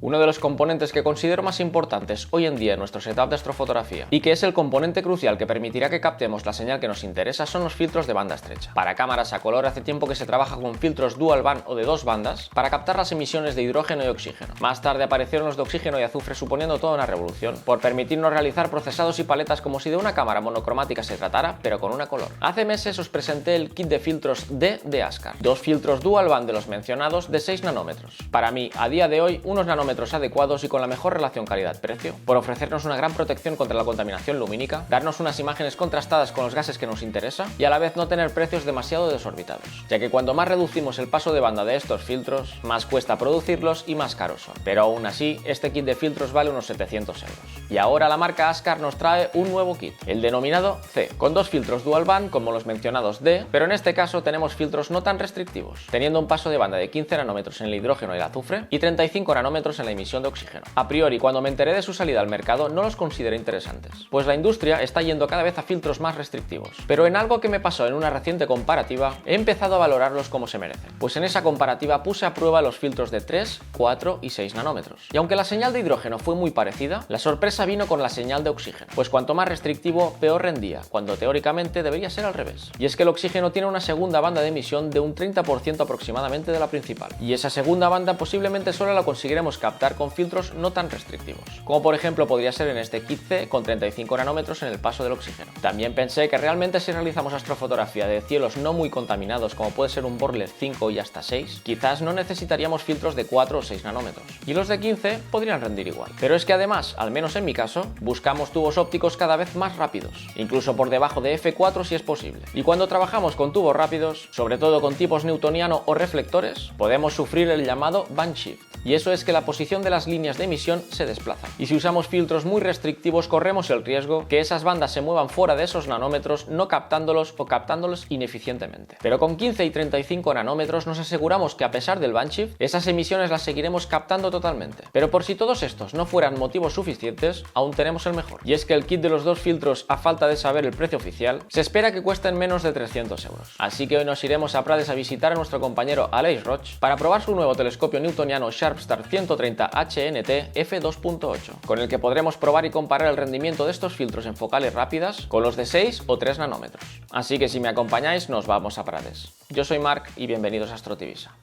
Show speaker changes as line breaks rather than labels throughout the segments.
Uno de los componentes que considero más importantes hoy en día en nuestro setup de astrofotografía y que es el componente crucial que permitirá que captemos la señal que nos interesa son los filtros de banda estrecha. Para cámaras a color hace tiempo que se trabaja con filtros dual band o de dos bandas para captar las emisiones de hidrógeno y oxígeno. Más tarde aparecieron los de oxígeno y azufre suponiendo toda una revolución por permitirnos realizar procesados y paletas como si de una cámara monocromática se tratara, pero con una color. Hace meses os presenté el kit de filtros D de Askar, dos filtros dual band de los mencionados de 6 nanómetros. Para mí, a día de hoy, unos nanómetros adecuados y con la mejor relación calidad-precio, por ofrecernos una gran protección contra la contaminación lumínica, darnos unas imágenes contrastadas con los gases que nos interesa y a la vez no tener precios demasiado desorbitados, ya que cuanto más reducimos el paso de banda de estos filtros, más cuesta producirlos y más caros son. Pero aún así, este kit de filtros vale unos 700 euros. Y ahora la marca Askar nos trae un nuevo kit, el denominado C, con dos filtros dual band como los mencionados D, pero en este caso tenemos filtros no tan restrictivos, teniendo un paso de banda de 15 nanómetros en el hidrógeno y el azufre y 35 nanómetros en la emisión de oxígeno. A priori, cuando me enteré de su salida al mercado, no los consideré interesantes, pues la industria está yendo cada vez a filtros más restrictivos. Pero en algo que me pasó en una reciente comparativa, he empezado a valorarlos como se merecen, pues en esa comparativa puse a prueba los filtros de 3, 4 y 6 nanómetros. Y aunque la señal de hidrógeno fue muy parecida, la sorpresa vino con la señal de oxígeno, pues cuanto más restrictivo, peor rendía, cuando teóricamente debería ser al revés. Y es que el oxígeno tiene una segunda banda de emisión de un 30% aproximadamente de la principal, y esa segunda banda posiblemente solo la conseguiremos captar con filtros no tan restrictivos, como por ejemplo podría ser en este kit C con 35 nanómetros en el paso del oxígeno. También pensé que realmente si realizamos astrofotografía de cielos no muy contaminados como puede ser un Borle 5 y hasta 6, quizás no necesitaríamos filtros de 4 o 6 nanómetros, y los de 15 podrían rendir igual. Pero es que además, al menos en mi caso, buscamos tubos ópticos cada vez más rápidos, incluso por debajo de f4 si es posible. Y cuando trabajamos con tubos rápidos, sobre todo con tipos newtoniano o reflectores, podemos sufrir el llamado band shift. Y eso es que la posición de las líneas de emisión se desplaza. Y si usamos filtros muy restrictivos corremos el riesgo que esas bandas se muevan fuera de esos nanómetros no captándolos o captándolos ineficientemente. Pero con 15 y 35 nanómetros nos aseguramos que a pesar del band shift, esas emisiones las seguiremos captando totalmente. Pero por si todos estos no fueran motivos suficientes, aún tenemos el mejor. Y es que el kit de los dos filtros, a falta de saber el precio oficial, se espera que cuesten menos de 300 euros. Así que hoy nos iremos a Prades a visitar a nuestro compañero Aleix Roig para probar su nuevo telescopio newtoniano Sharpstar 130 HNT f2.8, con el que podremos probar y comparar el rendimiento de estos filtros en focales rápidas con los de 6 o 3 nanómetros. Así que si me acompañáis nos vamos a Prades. Yo soy Marc y bienvenidos a Astrotivisa.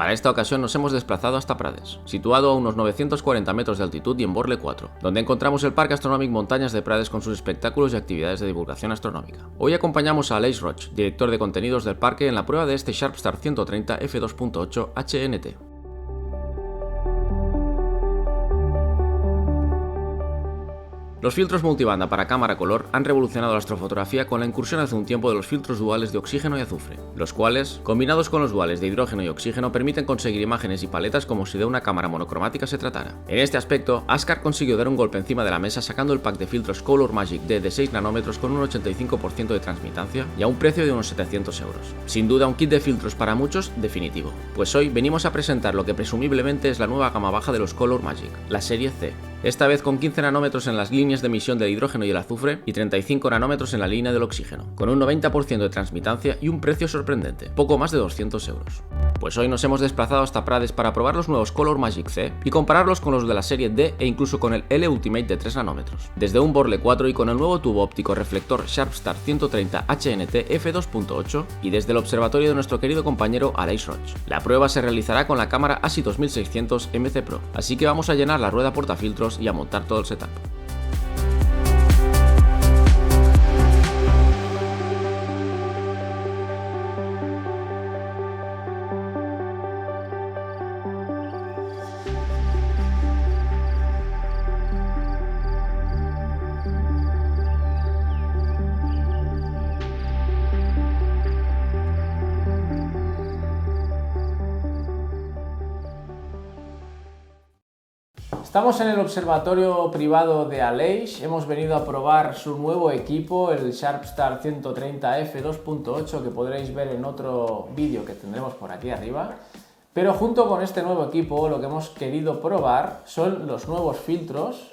Para esta ocasión nos hemos desplazado hasta Prades, situado a unos 940 metros de altitud y en Borle 4, donde encontramos el Parque Astronòmic Montañas de Prades con sus espectáculos y actividades de divulgación astronómica. Hoy acompañamos a Aleix Roig, director de contenidos del parque, en la prueba de este Sharpstar 130 f2.8 HNT. Los filtros multibanda para cámara color han revolucionado la astrofotografía con la incursión hace un tiempo de los filtros duales de oxígeno y azufre, los cuales, combinados con los duales de hidrógeno y oxígeno, permiten conseguir imágenes y paletas como si de una cámara monocromática se tratara. En este aspecto, Askar consiguió dar un golpe encima de la mesa sacando el pack de filtros Color Magic D de 6 nanómetros con un 85% de transmitancia y a un precio de unos 700 euros. Sin duda un kit de filtros para muchos definitivo, pues hoy venimos a presentar lo que presumiblemente es la nueva gama baja de los Color Magic, la serie C. Esta vez con 15 nanómetros en las líneas de emisión del hidrógeno y el azufre y 35 nanómetros en la línea del oxígeno, con un 90% de transmitancia y un precio sorprendente, poco más de 200 euros. Pues hoy nos hemos desplazado hasta Prades para probar los nuevos Color Magic C y compararlos con los de la serie D e incluso con el L Ultimate de 3 nanómetros, desde un Borle 4 y con el nuevo tubo óptico reflector Sharpstar 130 HNT f2.8 y desde el observatorio de nuestro querido compañero Aleix Roig. La prueba se realizará con la cámara ASI 2600 MC Pro, así que vamos a llenar la rueda portafiltros y a montar todo el setup.
Estamos en el observatorio privado de Aleix, hemos venido a probar su nuevo equipo, el Sharpstar 130F 2.8, que podréis ver en otro vídeo que tendremos por aquí arriba. Pero junto con este nuevo equipo lo que hemos querido probar son los nuevos filtros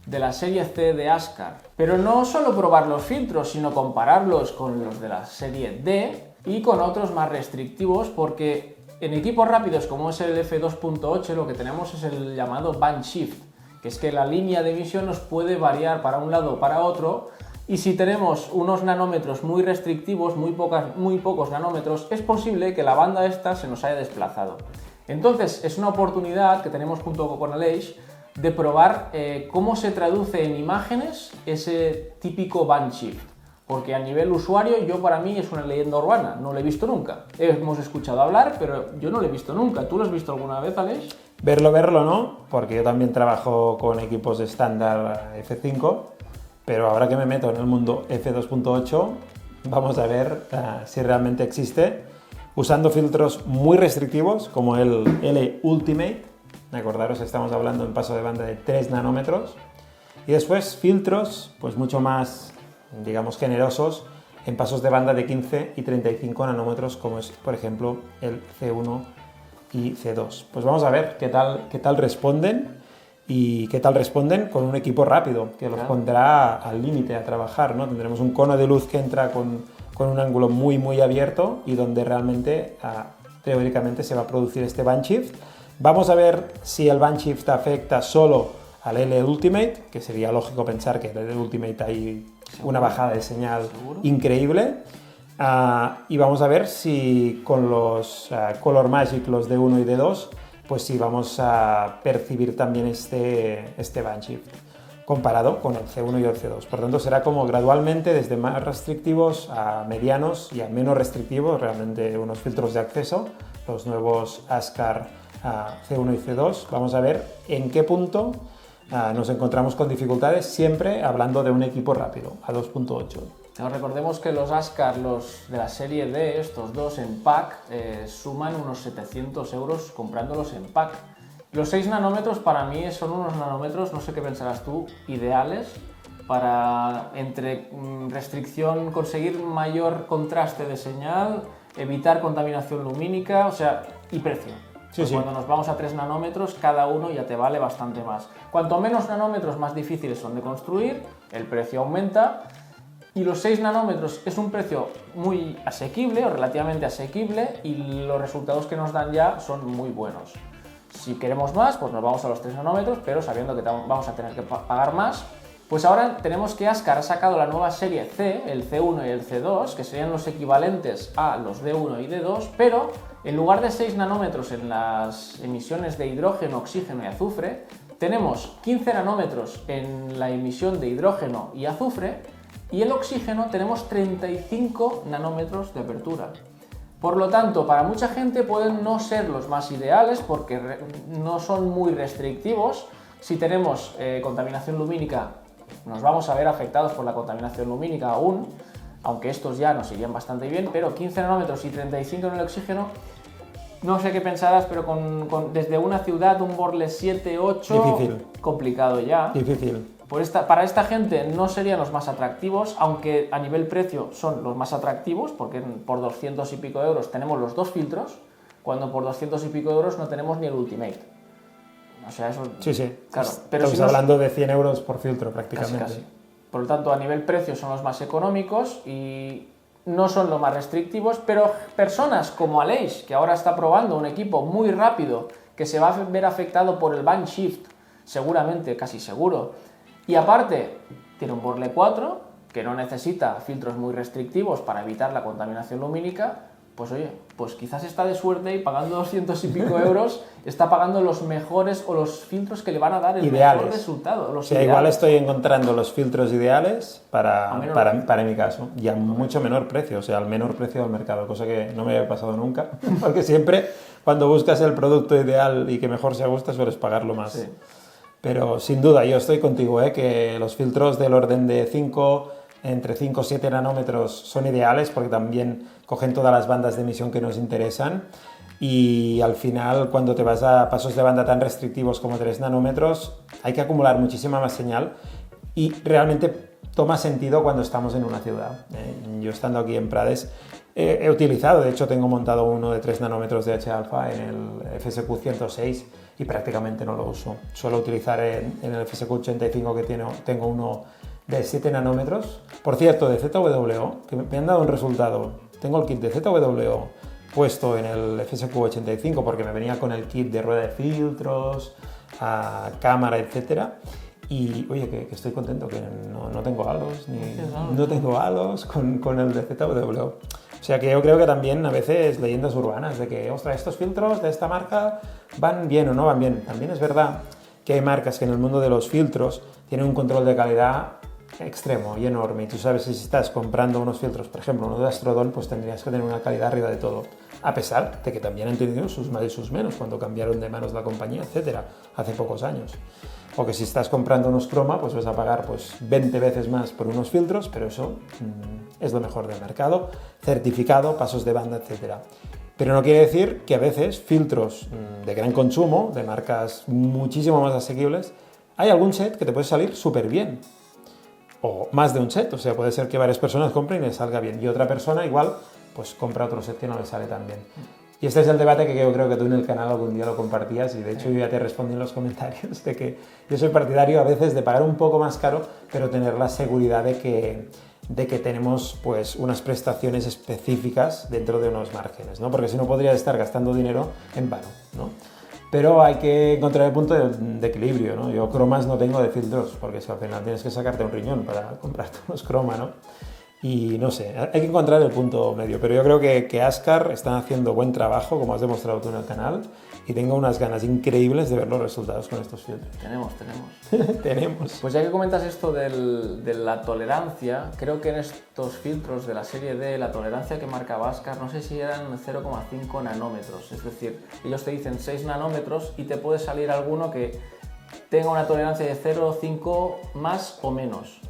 de la serie C de Askar. Pero no solo probar los filtros, sino compararlos con los de la serie D y con otros más restrictivos, porque en equipos rápidos como es el F2.8 lo que tenemos es el llamado band shift, que es que la línea de emisión nos puede variar para un lado o para otro, y si tenemos unos nanómetros muy restrictivos, muy pocos nanómetros, es posible que la banda esta se nos haya desplazado. Entonces es una oportunidad que tenemos junto con Aleix de probar cómo se traduce en imágenes ese típico band shift. Porque a nivel usuario, para mí es una leyenda urbana, no lo he visto nunca. Hemos escuchado hablar, pero yo no lo he visto nunca. ¿Tú lo has visto alguna vez, Aleix?
Verlo no, porque yo también trabajo con equipos estándar F5, pero ahora que me meto en el mundo F2.8, vamos a ver si realmente existe, usando filtros muy restrictivos, como el L Ultimate. Acordaros, estamos hablando en paso de banda de 3 nanómetros, y después filtros pues mucho más, digamos, generosos en pasos de banda de 15 y 35 nanómetros, como es, por ejemplo, el C1 y C2. Pues vamos a ver qué tal responden y qué tal responden con un equipo rápido, que los pondrá al límite a trabajar, ¿no? Tendremos un cono de luz que entra con un ángulo muy abierto y donde realmente, teóricamente, se va a producir este band shift. Vamos a ver si el band shift afecta solo al L Ultimate, que sería lógico pensar que en el L Ultimate hay una bajada de señal increíble, y vamos a ver si con los Color Magic, los D1 y D2, pues si vamos a percibir también este band shift comparado con el C1 y el C2. Por tanto, será como gradualmente desde más restrictivos a medianos y a menos restrictivos, realmente unos filtros de acceso, los nuevos Askar C1 y C2. Vamos a ver en qué punto nos encontramos con dificultades, siempre hablando de un equipo rápido, a 2.8.
Recordemos que los Askar, los de la serie D, estos dos en pack, suman unos 700 euros comprándolos en pack. Los 6 nanómetros para mí son unos nanómetros, no sé qué pensarás tú, ideales para, entre restricción, conseguir mayor contraste de señal, evitar contaminación lumínica, y precio. Sí. Cuando nos vamos a 3 nanómetros, cada uno ya te vale bastante más. Cuanto menos nanómetros, más difíciles son de construir, el precio aumenta, y los 6 nanómetros es un precio muy asequible o relativamente asequible, y los resultados que nos dan ya son muy buenos. Si queremos más, pues nos vamos a los 3 nanómetros, pero sabiendo que vamos a tener que pagar más. Pues ahora tenemos que Askar ha sacado la nueva serie C, el C1 y el C2, que serían los equivalentes a los D1 y D2, pero en lugar de 6 nanómetros en las emisiones de hidrógeno, oxígeno y azufre, tenemos 15 nanómetros en la emisión de hidrógeno y azufre, y el oxígeno tenemos 35 nanómetros de apertura. Por lo tanto, para mucha gente pueden no ser los más ideales porque no son muy restrictivos. Si tenemos contaminación lumínica, nos vamos a ver afectados por la contaminación lumínica aún, aunque estos ya nos irían bastante bien, pero 15 nanómetros y 35 en el oxígeno, no sé qué pensarás, pero desde una ciudad, un Borle 7, 8,
difícil.
Complicado ya.
Difícil.
Para esta gente no serían los más atractivos, aunque a nivel precio son los más atractivos, porque por 200 y pico euros tenemos los 2 filtros, cuando por 200 y pico euros no tenemos ni el Ultimate. Eso...
Sí.
Claro, pero
estamos hablando de 100 euros por filtro prácticamente.
Casi. Por lo tanto, a nivel precio son los más económicos y no son los más restrictivos, pero personas como Aleix, que ahora está probando un equipo muy rápido, que se va a ver afectado por el band shift, seguramente, casi seguro, y aparte tiene un Borle 4, que no necesita filtros muy restrictivos para evitar la contaminación lumínica, pues oye, pues quizás está de suerte y pagando 200 y pico euros está pagando los mejores o los filtros que le van a dar el mejor resultado.
Igual estoy encontrando los filtros ideales para mi caso y a mucho menor precio, al menor precio del mercado, cosa que no me había pasado nunca, porque siempre cuando buscas el producto ideal y que mejor se ajusta sueles pagarlo más. Sí. Pero sin duda, yo estoy contigo, que los filtros del orden de entre 5 y 7 nanómetros son ideales porque también cogen todas las bandas de emisión que nos interesan. y al final cuando te vas a pasos de banda tan restrictivos como 3 nanómetros hay que acumular muchísima más señal y realmente toma sentido cuando estamos en una ciudad. Yo estando aquí en Prades he utilizado, de hecho tengo montado uno de 3 nanómetros de H-alfa en el FSQ 106 y prácticamente no lo uso. Suelo utilizar en el FSQ 85 que tengo uno de 7 nanómetros. Por cierto, de ZWO, que me han dado un resultado. Tengo el kit de ZWO puesto en el FSQ 85 porque me venía con el kit de rueda de filtros, cámara, etcétera. Y oye, que estoy contento, que no tengo halos, no tengo halos con el de ZWO. O sea que yo creo que también a veces leyendas urbanas de que, ostras, estos filtros de esta marca van bien o no van bien. También es verdad que hay marcas que en el mundo de los filtros tienen un control de calidad extremo y enorme. Y tú sabes que si estás comprando unos filtros, por ejemplo, uno de Astrodon, pues tendrías que tener una calidad arriba de todo. A pesar de que también han tenido sus más y sus menos cuando cambiaron de manos la compañía, etcétera, hace pocos años. O que si estás comprando unos croma, pues vas a pagar 20 veces más por unos filtros, pero eso es lo mejor del mercado, certificado, pasos de banda, etcétera. Pero no quiere decir que a veces filtros de gran consumo, de marcas muchísimo más asequibles, hay algún set que te puede salir súper bien. O más de un set, o sea, puede ser que varias personas compren y les salga bien. Y otra persona igual, pues compra otro set que no le sale tan bien. Y este es el debate que yo creo que tú en el canal algún día lo compartías y de hecho yo ya te respondí en los comentarios de que yo soy partidario a veces de pagar un poco más caro, pero tener la seguridad de que tenemos pues unas prestaciones específicas dentro de unos márgenes, ¿no? Porque si no podrías estar gastando dinero en vano, ¿no? Pero hay que encontrar el punto de equilibrio, ¿no? Yo cromas no tengo de filtros, porque si al final tienes que sacarte un riñón para comprarte unos croma, ¿no? Y no sé, hay que encontrar el punto medio, pero yo creo que Askar están haciendo buen trabajo, como has demostrado tú en el canal, y tengo unas ganas increíbles de ver los resultados con estos filtros.
Tenemos. Pues ya que comentas esto de la tolerancia, creo que en estos filtros de la serie D, la tolerancia que marcaba Askar, no sé si eran 0,5 nanómetros, es decir, ellos te dicen 6 nanómetros y te puede salir alguno que tenga una tolerancia de 0,5 más o menos.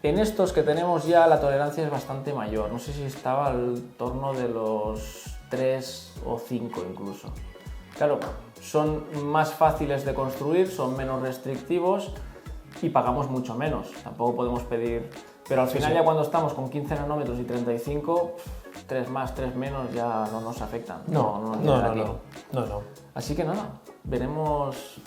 En estos que tenemos ya la tolerancia es bastante mayor, no sé si estaba al torno de los 3 o 5 incluso. Claro, son más fáciles de construir, son menos restrictivos y pagamos mucho menos, tampoco podemos pedir... Pero al final ya cuando estamos con 15 nanómetros y 35, 3 más, 3 menos ya no nos afectan.
No.
Así que nada, veremos...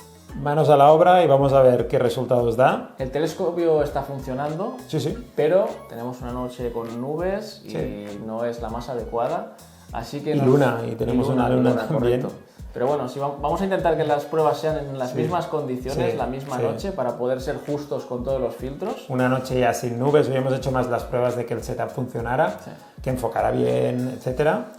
Manos a la obra y vamos a ver qué resultados da.
El telescopio está funcionando,
sí.
Pero tenemos una noche con nubes y no es la más adecuada. Así que
tenemos una luna también.
Correcto. Pero bueno, vamos a intentar que las pruebas sean en las mismas condiciones, la misma noche, para poder ser justos con todos los filtros.
Una noche ya sin nubes, hoy hemos hecho más las pruebas de que el setup funcionara, que enfocara bien, etcétera.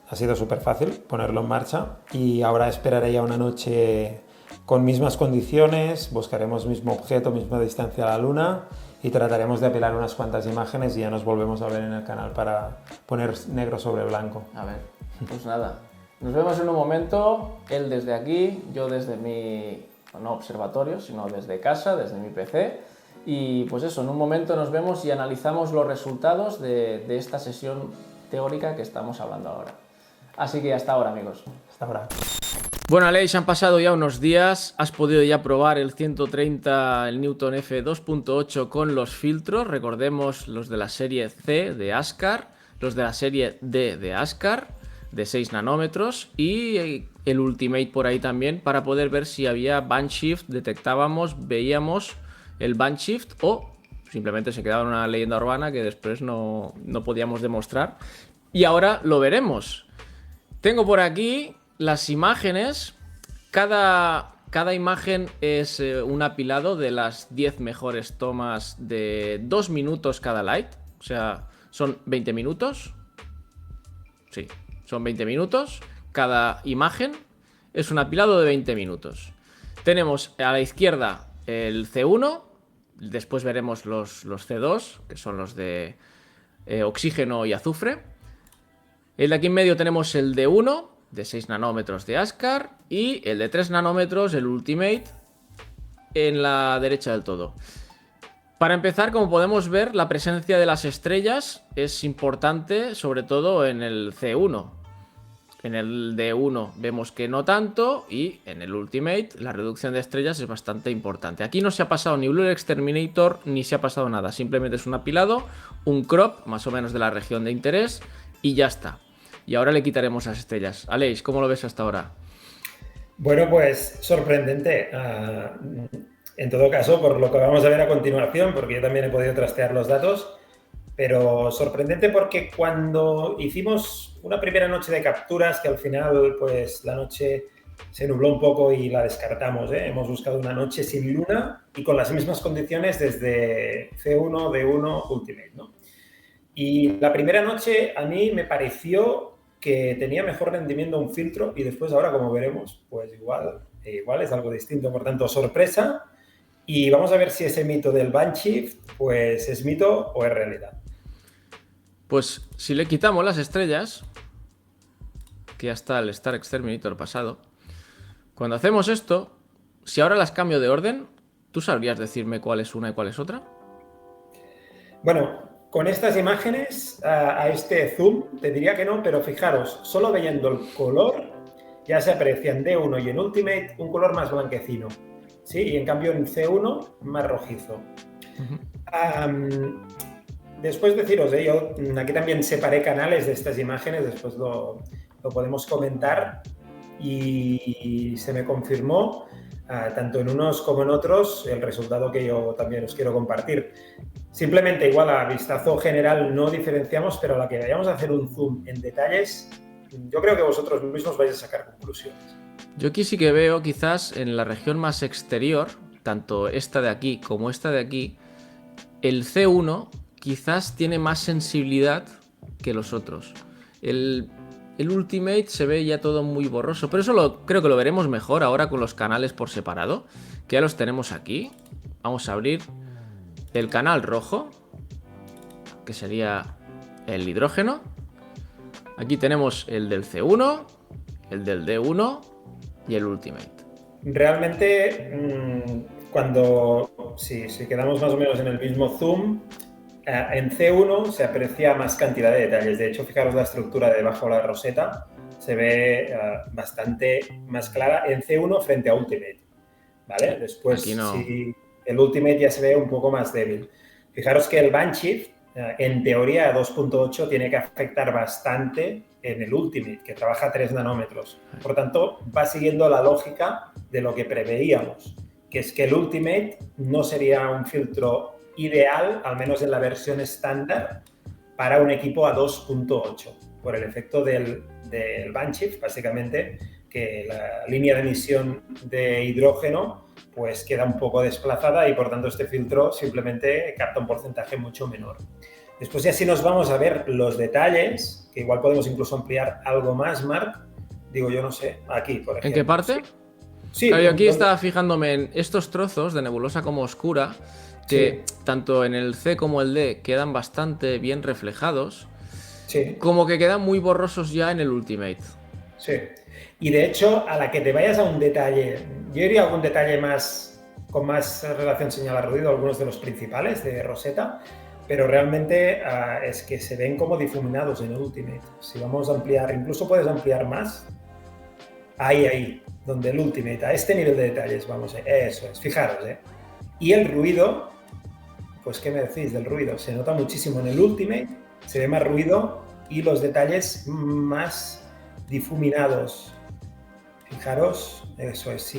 Ha sido súper fácil ponerlo en marcha y ahora esperaré ya una noche con mismas condiciones, buscaremos mismo objeto, misma distancia a la luna y trataremos de apilar unas cuantas imágenes y ya nos volvemos a ver en el canal para poner negro sobre blanco.
A ver, pues nada, nos vemos en un momento, él desde aquí, yo desde mi, no observatorio, sino desde casa, desde mi PC, y pues eso, en un momento nos vemos y analizamos los resultados de esta sesión teórica que estamos hablando ahora. Así que hasta ahora, amigos.
Hasta ahora.
Bueno, Aleix, han pasado ya unos días, has podido ya probar el 130, el Newton F 2.8 con los filtros, recordemos los de la serie C de Askar, los de la serie D de Askar, de 6 nanómetros, y el Ultimate por ahí también, para poder ver si había band shift, detectábamos, veíamos el band shift o simplemente se quedaba una leyenda urbana que después no podíamos demostrar. Y ahora lo veremos. Tengo por aquí las imágenes, cada imagen es un apilado de las 10 mejores tomas de 2 minutos cada light, o sea, son 20 minutos, sí, son 20 minutos, cada imagen es un apilado de 20 minutos. Tenemos a la izquierda el C1, después veremos los C2, que son los de oxígeno y azufre. El de aquí en medio tenemos el D1, de 6 nanómetros de Askar, y el de 3 nanómetros, el Ultimate, en la derecha del todo. Para empezar, como podemos ver, la presencia de las estrellas es importante, sobre todo en el C1.
En el D1 vemos que no tanto y en el Ultimate la reducción de estrellas es bastante importante. Aquí no se ha pasado ni Blue Exterminator ni se ha pasado nada. Simplemente es un apilado, un crop más o menos de la región de interés y ya está. Y ahora le quitaremos las estrellas. Aleix, ¿cómo lo ves hasta ahora?
Bueno, pues sorprendente. En todo caso, por lo que vamos a ver a continuación, porque yo también he podido trastear los datos, pero sorprendente porque cuando hicimos una primera noche de capturas, que al final pues la noche se nubló un poco y la descartamos, ¿eh? Hemos buscado una noche sin luna y con las mismas condiciones desde C1, D1, Ultimate, ¿no? Y la primera noche a mí me pareció que tenía mejor rendimiento un filtro y después ahora, como veremos, pues igual es algo distinto. Por tanto, sorpresa. Y vamos a ver si ese mito del Banshee pues es mito o es realidad.
Pues si le quitamos las estrellas, que ya está el Star Exterminator pasado, cuando hacemos esto, si ahora las cambio de orden, ¿tú sabrías decirme cuál es una y cuál es otra?
Bueno, con estas imágenes, a este zoom, te diría que no, pero fijaros, solo viendo el color, ya se aprecia en D1 y en Ultimate un color más blanquecino, ¿sí? Y en cambio en C1 más rojizo. Después deciros, yo aquí también separé canales de estas imágenes, después lo podemos comentar y se me confirmó, tanto en unos como en otros, el resultado que yo también os quiero compartir. Simplemente igual a vistazo general no diferenciamos, pero a la que vayamos a hacer un zoom en detalles, yo creo que vosotros mismos vais a sacar conclusiones.
Yo aquí sí que veo quizás en la región más exterior, tanto esta de aquí como esta de aquí, el C1 quizás tiene más sensibilidad que los otros. El Ultimate se ve ya todo muy borroso, pero eso creo que lo veremos mejor ahora con los canales por separado, que ya los tenemos aquí. Vamos a abrir el canal rojo, que sería el hidrógeno. Aquí tenemos el del C1, el del D1 y el Ultimate.
Realmente, si quedamos más o menos en el mismo zoom, en C1 se aprecia más cantidad de detalles. De hecho, fijaros la estructura de debajo de la roseta, se ve bastante más clara en C1 frente a Ultimate, ¿vale? Después,
no.
si el Ultimate ya se ve un poco más débil. Fijaros que el Banshee, en teoría, a 2.8 tiene que afectar bastante en el Ultimate, que trabaja a 3 nanómetros. Por tanto, va siguiendo la lógica de lo que preveíamos, que es que el Ultimate no sería un filtro ideal, al menos en la versión estándar, para un equipo a 2.8, por el efecto del Banshee, básicamente, que la línea de emisión de hidrógeno pues queda un poco desplazada y por tanto este filtro simplemente capta un porcentaje mucho menor. Después ya si nos vamos a ver los detalles, que igual podemos incluso ampliar algo más, Marc, digo yo no sé, aquí por ejemplo.
¿En qué parte?
Sí.
Claro, yo aquí estaba fijándome en estos trozos de nebulosa como oscura, que tanto en el C como el D quedan bastante bien reflejados, como que quedan muy borrosos ya en el Ultimate.
Sí, y de hecho, a la que te vayas a un detalle, yo iría a algún detalle con más relación señal-ruido, algunos de los principales de Rosetta, pero realmente es que se ven como difuminados en el Ultimate. Si vamos a ampliar, incluso puedes ampliar más, ahí, donde el Ultimate, a este nivel de detalles, vamos, eso es, fijaros, Y el ruido, pues ¿qué me decís del ruido? Se nota muchísimo en el Ultimate, se ve más ruido y los detalles más difuminados. Fijaros, eso es,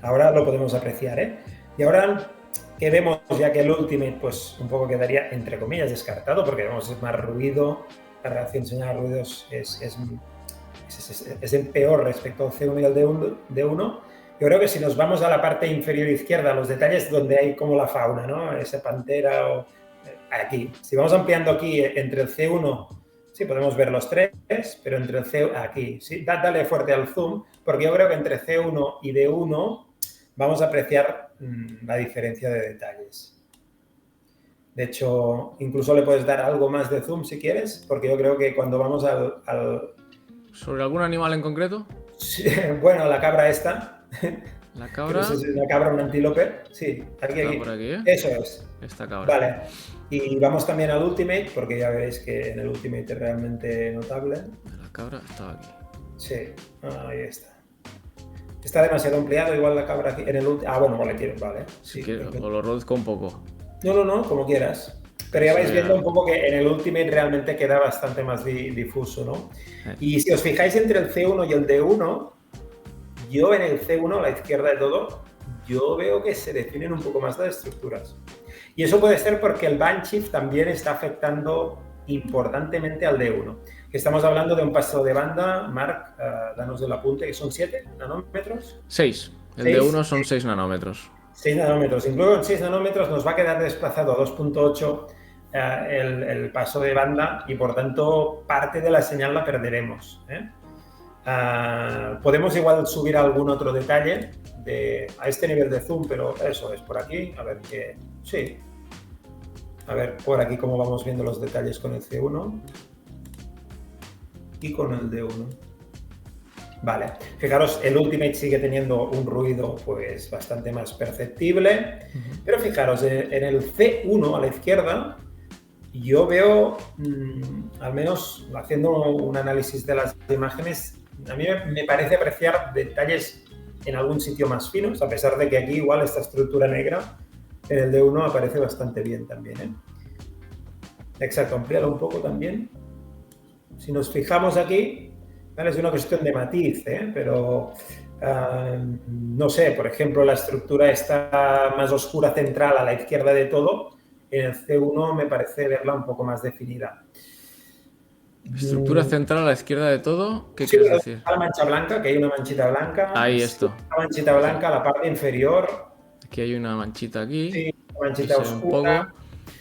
ahora lo podemos apreciar, Y ahora que vemos ya que el Ultimate pues un poco quedaría, entre comillas, descartado, porque vemos más ruido, la relación señal-ruidos es el peor respecto al C1 y al D1. Yo creo que si nos vamos a la parte inferior izquierda, los detalles donde hay como la fauna, ¿no? Esa pantera o aquí. Si vamos ampliando aquí entre el C1, sí, podemos ver los tres, pero entre el C1, aquí, sí, dale fuerte al zoom, porque yo creo que entre C1 y D1 vamos a apreciar la diferencia de detalles. De hecho, incluso le puedes dar algo más de zoom si quieres, porque yo creo que cuando vamos al...
¿Sobre algún animal en concreto?
Sí, bueno, la cabra esta.
¿La cabra?
No sé si es una cabra o un antílope. Sí, aquí.
Por aquí,
Eso es.
Esta cabra.
Vale. Y vamos también al Ultimate, porque ya veréis que en el Ultimate es realmente notable.
La cabra estaba aquí.
Sí, ahí está. Está demasiado ampliado, igual la cabra aquí en el último. Ah, bueno, vale, quiero, vale.
Si
Sí,
quieres, o lo reduzco un poco.
No, como quieras. Pero ya vais viendo un poco que en el Ultimate realmente queda bastante más difuso, ¿no? Y si os fijáis entre el C1 y el D1, yo en el C1, a la izquierda de todo, yo veo que se definen un poco más las estructuras. Y eso puede ser porque el band shift también está afectando importantemente al D1. Estamos hablando de un paso de banda, Marc, danos el apunte, que son 7 nanómetros.
6. El D1 son 6 nanómetros.
6 nanómetros. Incluso en 6 nanómetros nos va a quedar desplazado a 2.8 el paso de banda y por tanto parte de la señal la perderemos. Podemos igual subir algún otro detalle a este nivel de zoom, pero eso es por aquí. A ver qué. Sí. A ver por aquí cómo vamos viendo los detalles con el C1 y con el D1. Vale, fijaros, el Ultimate sigue teniendo un ruido pues bastante más perceptible, pero fijaros, en el C1 a la izquierda yo veo, al menos haciendo un análisis de las imágenes, a mí me parece apreciar detalles en algún sitio más finos, a pesar de que aquí igual esta estructura negra en el D1 aparece bastante bien también, ¿eh? Exacto, amplíalo un poco también. Si nos fijamos aquí, ¿vale? Es una cuestión de matiz, pero no sé, por ejemplo, la estructura está más oscura central a la izquierda de todo, en el C1 me parece verla un poco más definida.
Estructura central a la izquierda de todo, ¿qué quieres decir?
La mancha blanca, que hay una manchita blanca.
Ahí esto.
La manchita blanca, la parte inferior.
Aquí hay una manchita aquí.
Sí, una manchita oscura.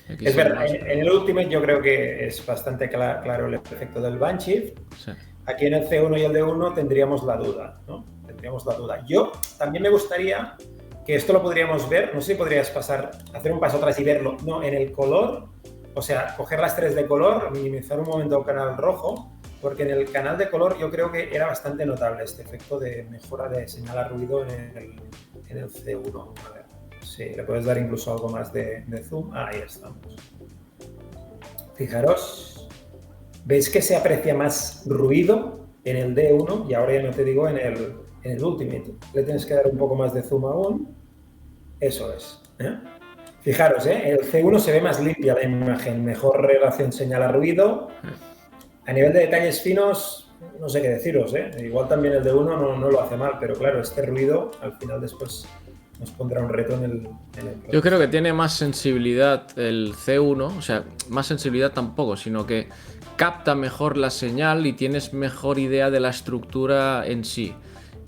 Aquí
es verdad, en el Ultimate yo creo que es bastante claro el efecto del band shift.
Sí.
Aquí en el C1 y el D1 tendríamos la duda, ¿no? Tendríamos la duda. Yo también me gustaría que esto lo podríamos ver, no sé si podrías hacer un paso atrás y verlo, no, en el color, o sea, coger las 3 de color, minimizar un momento el canal rojo, porque en el canal de color yo creo que era bastante notable este efecto de mejora de señal a ruido en el C1. A ver, sí, le puedes dar incluso algo más de zoom. Ahí estamos. Fijaros, ¿veis que se aprecia más ruido en el D1? Y ahora ya no te digo en el Ultimate. Le tienes que dar un poco más de zoom aún. Eso es. Fijaros, el C1 se ve más limpia la imagen, mejor relación señal a ruido. A nivel de detalles finos, no sé qué deciros, Igual también el D1 no lo hace mal, pero claro, este ruido al final después nos pondrá un reto en el
Yo creo que tiene más sensibilidad el C1, o sea, más sensibilidad tampoco, sino que capta mejor la señal y tienes mejor idea de la estructura en sí.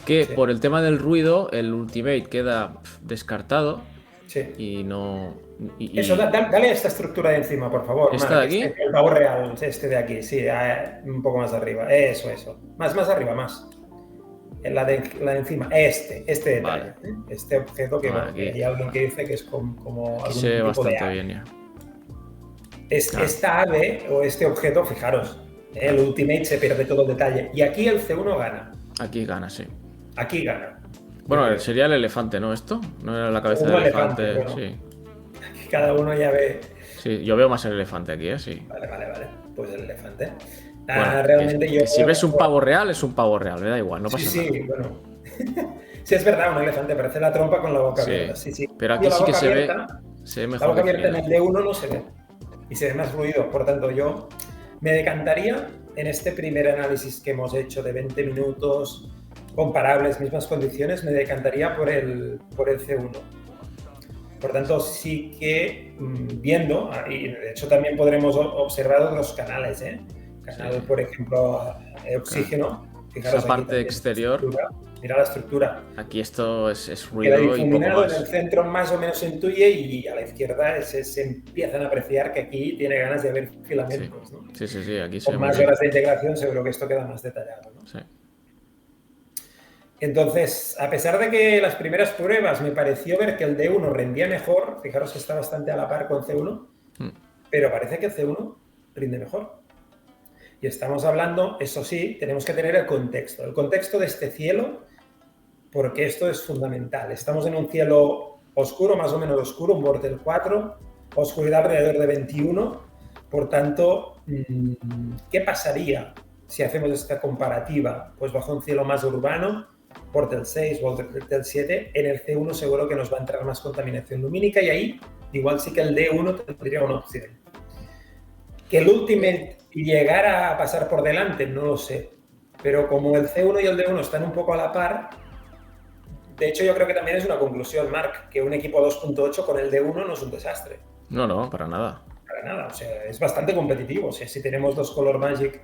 Que sí. Por el tema del ruido, el Ultimate queda descartado.
Sí.
Y no...
Eso, dale a esta estructura de encima, por favor.
¿Esta de aquí?
El pavo real, este de aquí, sí, un poco más arriba. Eso. Más arriba, más. La de encima, este detalle. Vale. Este objeto que,
vale,
que hay alguien que dice que es como algún
se ve
tipo
bastante
de ave.
bien ya.
Esta ave o este objeto, fijaros, el Ultimate se pierde todo el detalle. Y aquí el C1 gana.
Aquí gana, sí.
Aquí gana.
Bueno, sería el elefante, ¿no? ¿Esto? ¿No era la cabeza del elefante?
Bueno,
sí.
Aquí cada uno ya ve...
Sí, yo veo más el elefante aquí, sí.
Vale. Pues el elefante.
Bueno,
realmente
que si ves un pavo real, es un pavo real, me da igual, no pasa nada.
Sí, bueno. Sí, es verdad, un elefante parece la trompa con la boca abierta. Sí.
Pero aquí sí que se ve mejor.
La boca abierta en el D1 no se ve. Y se ve más ruido. Por tanto, yo me decantaría en este primer análisis que hemos hecho de 20 minutos, comparables, mismas condiciones, me decantaría por el C1. Por tanto, sí que viendo, y de hecho también podremos observar otros canales, Canal, por ejemplo, oxígeno. Fijaros,
esa parte exterior.
Mira la estructura.
Aquí esto es ruido
queda difuminado,
y poco más.
En el centro más o menos se intuye y a la izquierda se empiezan a apreciar que aquí tiene ganas de haber filamentos, ¿no?
Sí, aquí se
con más horas de integración seguro que esto queda más detallado, ¿no?
Sí.
Entonces, a pesar de que las primeras pruebas me pareció ver que el D1 rendía mejor, fijaros que está bastante a la par con C1, pero parece que el C1 rinde mejor. Y estamos hablando, eso sí, tenemos que tener el contexto de este cielo, porque esto es fundamental. Estamos en un cielo oscuro, más o menos oscuro, un Bortel 4, oscuridad alrededor de 21, por tanto, ¿qué pasaría si hacemos esta comparativa, pues bajo un cielo más urbano, Portal 6 o Portal 7, en el C1 seguro que nos va a entrar más contaminación lumínica y ahí igual sí que el D1 tendría una opción. Que el Ultimate llegara a pasar por delante, no lo sé, pero como el C1 y el D1 están un poco a la par, de hecho yo creo que también es una conclusión, Marc, que un equipo 2.8 con el D1 no es un desastre.
No, para nada.
Para nada, o sea, es bastante competitivo. O sea, si tenemos dos Color Magic,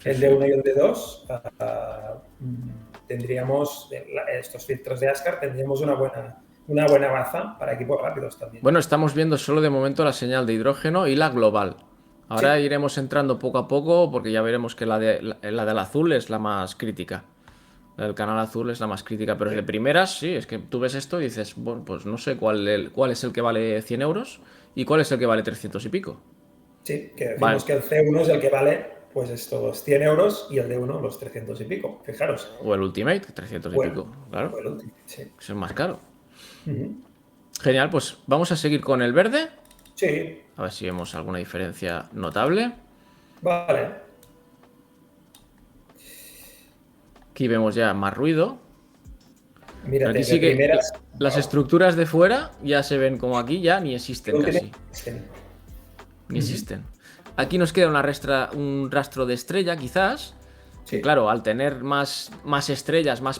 el D1 y el D2, tendríamos estos filtros de Ascar, tendríamos una buena baza para equipos rápidos también.
Bueno, estamos viendo solo de momento la señal de hidrógeno y la global. Ahora iremos entrando poco a poco porque ya veremos que la del azul es la más crítica. La del canal azul es la más crítica, pero de primeras, sí, es que tú ves esto y dices, bueno, pues no sé cuál es el que vale 100 euros y cuál es el que vale 300 y pico.
Sí, que decimos que el C1 es el que vale pues estos 100 euros y el D1 los 300 y pico, fijaros.
O el Ultimate, 300 y pico, claro.
O el Ultimate, sí.
Es el más caro. Genial, pues vamos a seguir con el verde.
Sí.
A ver si vemos alguna diferencia notable.
Vale.
Aquí vemos ya más ruido.
Mira,
aquí sí que las estructuras de fuera ya se ven como aquí, ya ni existen casi. Ni existen. Aquí nos queda un rastro de estrella, quizás. Sí. Claro, al tener más estrellas, más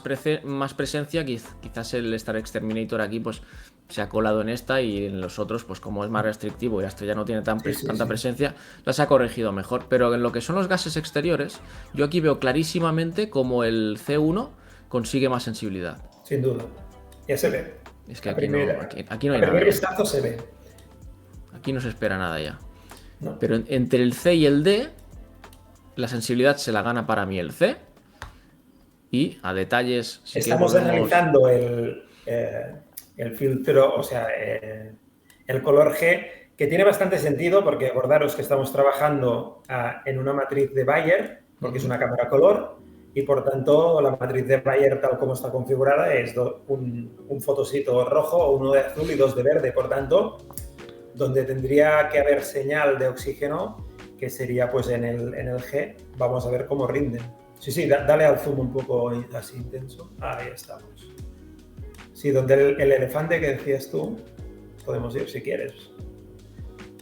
presencia, quizás el Star Exterminator aquí pues se ha colado en esta y en los otros, pues como es más restrictivo y la estrella no tiene tanta presencia, las ha corregido mejor. Pero en lo que son los gases exteriores, yo aquí veo clarísimamente como el C1 consigue más sensibilidad.
Sin duda. Ya se ve.
Es que aquí no hay nada.
El primer vistazo se ve.
Aquí no se espera nada ya.
No.
Pero entre el C y el D, la sensibilidad se la gana para mí el C. Y a detalles...
Estamos analizando el filtro, o sea, el color G, que tiene bastante sentido porque acordaros que estamos trabajando en una matriz de Bayer, porque es una cámara color, y por tanto la matriz de Bayer tal como está configurada es un fotosito rojo, uno de azul y dos de verde. Por tanto, donde tendría que haber señal de oxígeno, que sería pues en el G, vamos a ver cómo rinden. Sí, dale al zoom un poco así intenso. Ahí estamos. Sí, donde el elefante que decías tú, podemos ir si quieres.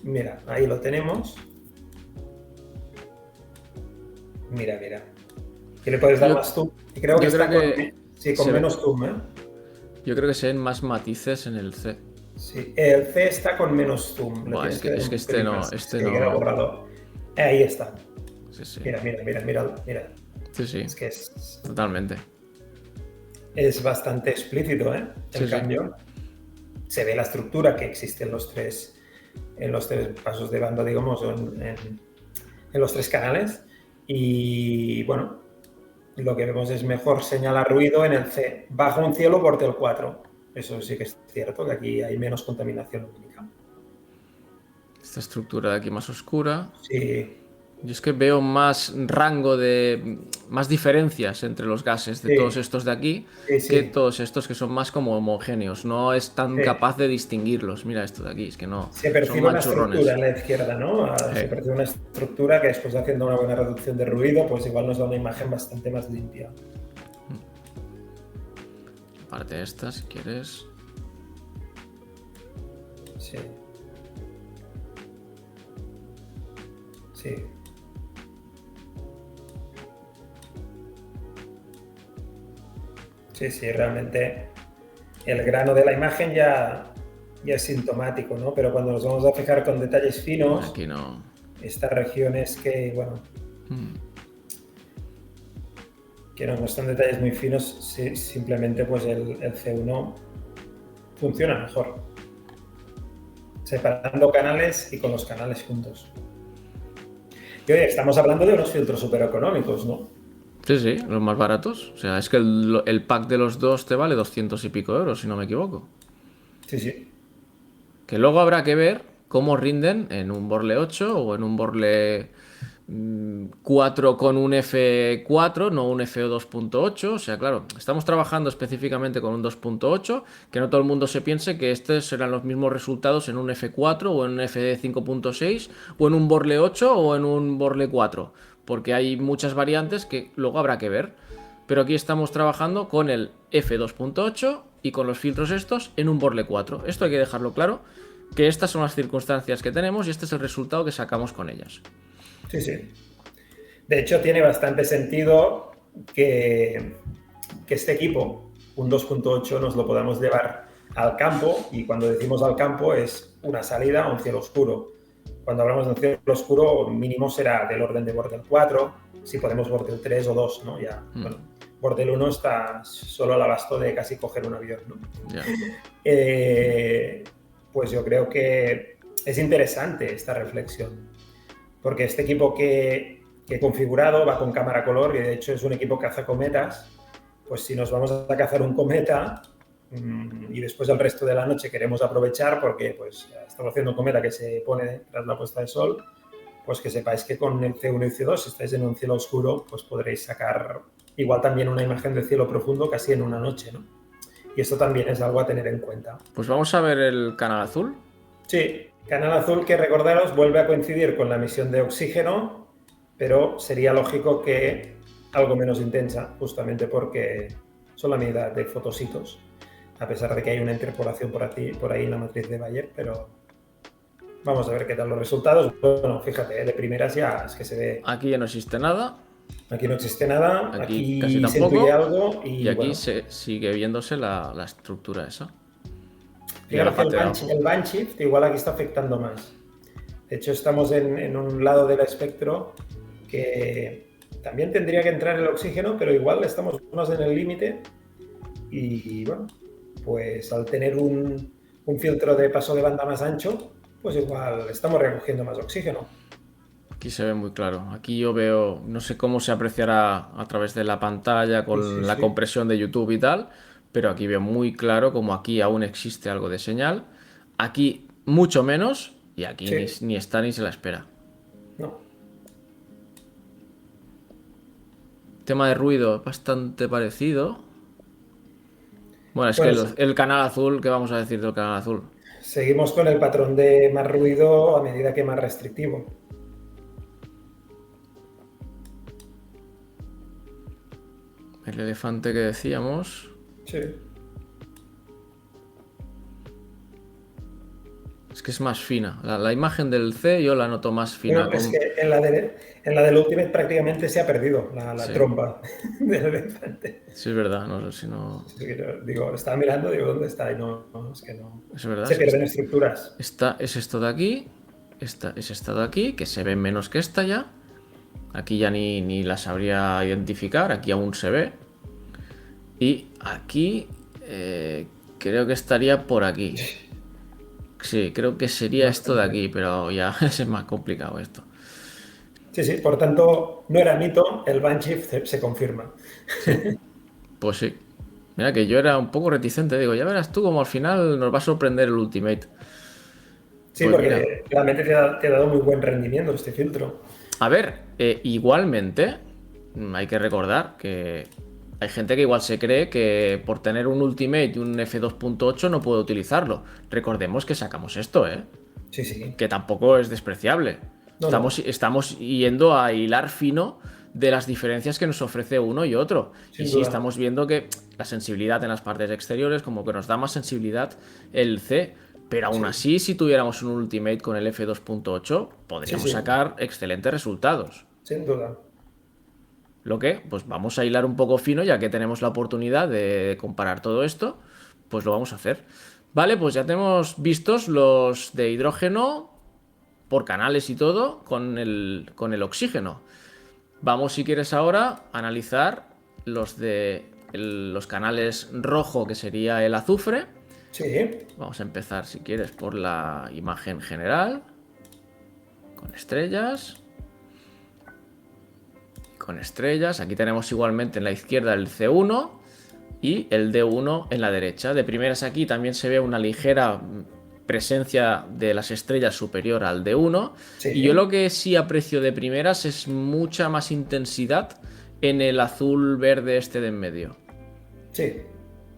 Mira, ahí lo tenemos. Mira. Que le puedes dar más zoom. Y creo que está con menos zoom, ¿eh?
Yo creo que se ven más matices en el C.
Sí, el C está con menos zoom.
Buah, es que este no.
Queda borrado. Ahí está.
Sí.
Mira.
Sí.
Es que es...
Totalmente.
Es bastante explícito, ¿eh? En cambio, se ve la estructura que existe en los tres pasos de banda, digamos, o en los tres canales. Y bueno, lo que vemos es mejor señal a ruido en el C. Bajo un cielo Portal 4. Eso sí que es cierto, que aquí hay menos contaminación lumínica.
Esta estructura de aquí más oscura.
Sí.
Yo es que veo más rango más diferencias entre los gases de todos estos de aquí que todos estos que son más como homogéneos. No es tan capaz de distinguirlos. Mira esto de aquí, es que no.
Se percibe una estructura en la izquierda, ¿no? Se percibe una estructura que después haciendo una buena reducción de ruido, pues igual nos da una imagen bastante más limpia.
Aparte de esta, si quieres.
Sí. Sí, realmente el grano de la imagen ya es sintomático, ¿no? Pero cuando nos vamos a fijar con detalles finos,
aquí no.
Estas regiones que, bueno, que nos muestran detalles muy finos, simplemente pues el C1 funciona mejor, separando canales y con los canales juntos. Y oye, estamos hablando de unos filtros súper económicos, ¿no?
Sí, los más baratos. O sea, es que el pack de los dos te vale 200 y pico euros, si no me equivoco.
Sí.
Que luego habrá que ver cómo rinden en un Borle 8 o en un Borle 4 con un F4, no un FO 2.8. O sea, claro, estamos trabajando específicamente con un 2.8, que no todo el mundo se piense que estos serán los mismos resultados en un F4 o en un F 5.6 o en un Borle 8 o en un Borle 4.
porque hay muchas variantes que luego habrá que ver. Pero aquí estamos trabajando con el f2.8 y con los filtros estos en un Borle 4. Esto hay que dejarlo claro, que estas son las circunstancias que tenemos y este es el resultado que sacamos con ellas.
Sí, sí. De hecho, tiene bastante sentido que este equipo, un 2.8, nos lo podamos llevar al campo, y cuando decimos al campo es una salida a un cielo oscuro. Cuando hablamos de un cielo oscuro, mínimo será del orden de Bordel 4, si podemos Bordel 3 o 2, ¿no? Ya, bueno, Bordel 1 está solo al abasto de casi coger un avión, ¿no?
Yeah.
Pues yo creo que es interesante esta reflexión, porque este equipo que he configurado va con cámara color y de hecho es un equipo que caza cometas. Pues si nos vamos a cazar un cometa y después el resto de la noche queremos aprovechar porque pues estamos haciendo un cometa que se pone tras la puesta de sol, pues que sepáis que con el C1 y C2, si estáis en un cielo oscuro, pues podréis sacar igual también una imagen de cielo profundo casi en una noche, ¿no? Y esto también es algo a tener en cuenta.
Pues vamos a ver el canal azul.
Sí, canal azul que, recordaros, vuelve a coincidir con la emisión de oxígeno, pero sería lógico que algo menos intensa, justamente porque son la mitad de fotositos, a pesar de que hay una interpolación por ahí en la matriz de Bayer, pero vamos a ver qué tal los resultados. Bueno, fíjate, de primeras ya es que se ve...
Aquí ya no existe nada.
Aquí no existe nada, aquí
casi
se
tampoco,
intuye algo
y aquí
bueno,
se sigue viéndose la estructura esa.
Fíjate que el band shift igual aquí está afectando más. De hecho, estamos en un lado del espectro que también tendría que entrar el oxígeno, pero igual estamos más en el límite y bueno, pues al tener un filtro de paso de banda más ancho, pues igual estamos recogiendo más oxígeno.
Aquí se ve muy claro. Aquí yo veo, no sé cómo se apreciará a través de la pantalla con la compresión de YouTube y tal, pero aquí veo muy claro como aquí aún existe algo de señal. Aquí mucho menos y aquí ni está ni se la espera.
No.
Tema de ruido bastante parecido. Bueno, es que el canal azul, ¿qué vamos a decir del canal azul?
Seguimos con el patrón de más ruido a medida que más restrictivo.
El elefante que decíamos.
Sí.
Es que es más fina. La imagen del C yo la noto más fina.
Bueno, es que en la del Ultimate prácticamente se ha perdido la trompa del elefante.
Sí, es verdad. No sé si no...
Sí, digo, estaba mirando, digo, ¿dónde está? Y no, es que no.
Es verdad.
Se pierden estructuras.
Esta es esto de aquí. Esta es esta de aquí, que se ve menos que esta ya. Aquí ya ni la sabría identificar. Aquí aún se ve. Y aquí creo que estaría por aquí. Sí, creo que sería esto de aquí, pero ya es más complicado esto.
Sí, por tanto, no era mito, el band shift se confirma.
Sí. Pues sí. Mira que yo era un poco reticente, digo, ya verás tú como al final nos va a sorprender el Ultimate.
Sí, pues porque realmente te ha dado muy buen rendimiento este filtro.
A ver, igualmente hay que recordar que hay gente que igual se cree que por tener un Ultimate y un F2.8 no puede utilizarlo. Recordemos que sacamos esto, ¿eh?
Sí.
Que tampoco es despreciable. Estamos yendo a hilar fino de las diferencias que nos ofrece uno y otro. Sin duda. Estamos viendo que la sensibilidad en las partes exteriores como que nos da más sensibilidad el C. Pero aún así, si tuviéramos un Ultimate con el F2.8, podríamos sacar excelentes resultados.
Sin duda.
Lo que, pues vamos a hilar un poco fino, ya que tenemos la oportunidad de comparar todo esto, pues lo vamos a hacer. Vale, pues ya tenemos vistos los de hidrógeno por canales y todo con el oxígeno. Vamos, si quieres ahora, a analizar los de los canales rojo, que sería el azufre.
Sí.
Vamos a empezar, si quieres, por la imagen general, con estrellas. Con estrellas, aquí tenemos igualmente en la izquierda el C1 y el D1 en la derecha. De primeras aquí también se ve una ligera presencia de las estrellas superior al D1. Sí. Y yo lo que sí aprecio de primeras es mucha más intensidad en el azul verde este de en medio.
Sí.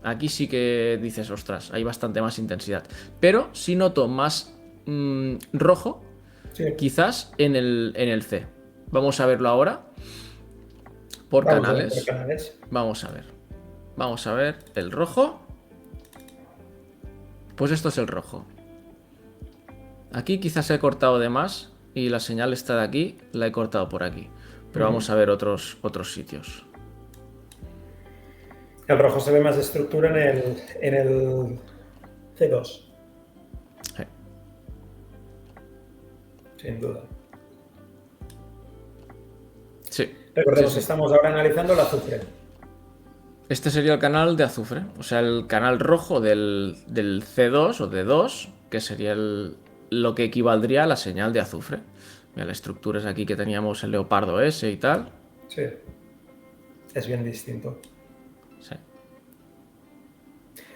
Aquí sí que dices, ostras, hay bastante más intensidad. Pero sí noto más rojo, quizás en el C.
Vamos a verlo ahora. Por
Vamos a ver
canales.
por canales.
Vamos a ver. Vamos a ver el rojo. Pues esto es el rojo. Aquí quizás he cortado de más y la señal está de aquí, la he cortado por aquí. Pero vamos a ver otros sitios.
El rojo se ve más de estructura en el C2, sin duda.
Sí.
Recordemos
Sí,
que
sí.
estamos ahora analizando el azufre.
Este sería el canal de azufre, o sea, el canal rojo del C2 o D2, que sería lo que equivaldría a la señal de azufre. Mira, la estructura es aquí que teníamos el Leopardo S y tal.
Sí, es bien distinto.
Sí.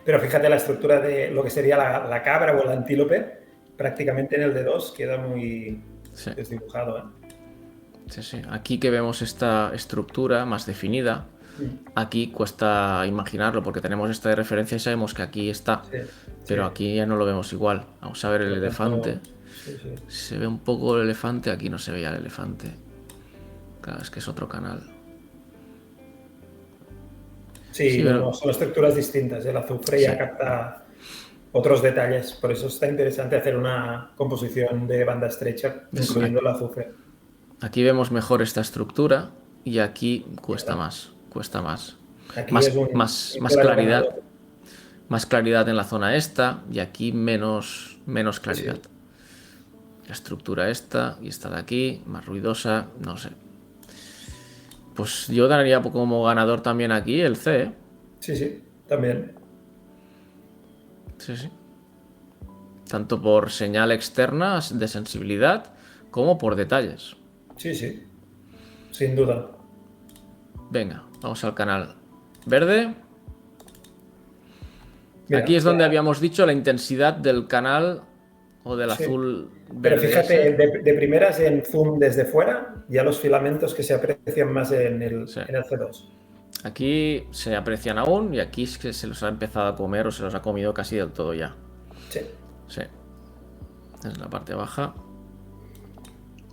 Pero fíjate la estructura de lo que sería la cabra o el antílope, prácticamente en el D2 queda muy
Sí.
desdibujado, ¿eh?
Sí, sí. Aquí que vemos esta estructura más definida, aquí cuesta imaginarlo porque tenemos esta de referencia y sabemos que aquí está,
Sí,
pero
sí.
aquí ya no lo vemos igual. Vamos a ver el
Por lo
elefante.
tanto, sí, sí.
Se ve un poco el elefante, aquí no se veía el elefante. Claro, es que es otro canal.
Sí,
Sí,
no,
pero-
no, son estructuras distintas. El azufre
Sí.
ya capta otros detalles. Por eso está interesante hacer una composición de banda estrecha, incluyendo el azufre.
Aquí vemos mejor esta estructura y aquí cuesta más, cuesta más.
Aquí
Más,
es un
más
claro
claridad,
ganador.
más claridad en la zona esta y aquí menos claridad.
Sí.
La estructura esta y esta de aquí, más ruidosa, no sé. Pues yo daría como ganador también aquí el C, ¿eh?
Sí, sí, también.
Sí, sí. Tanto por señal externa de sensibilidad como por detalles.
Sí, sí, sin duda.
Venga, vamos al canal verde.
Mira,
Aquí es donde
ya-
habíamos dicho la intensidad del canal o del
Sí.
azul
Pero
verde
fíjate,
ese.
de primeras en zoom desde fuera, ya los filamentos que se aprecian más
Sí.
en el C2.
Aquí se aprecian aún y aquí es que se los ha empezado a comer o se los ha comido casi del todo ya.
Sí.
Sí. Es la parte baja.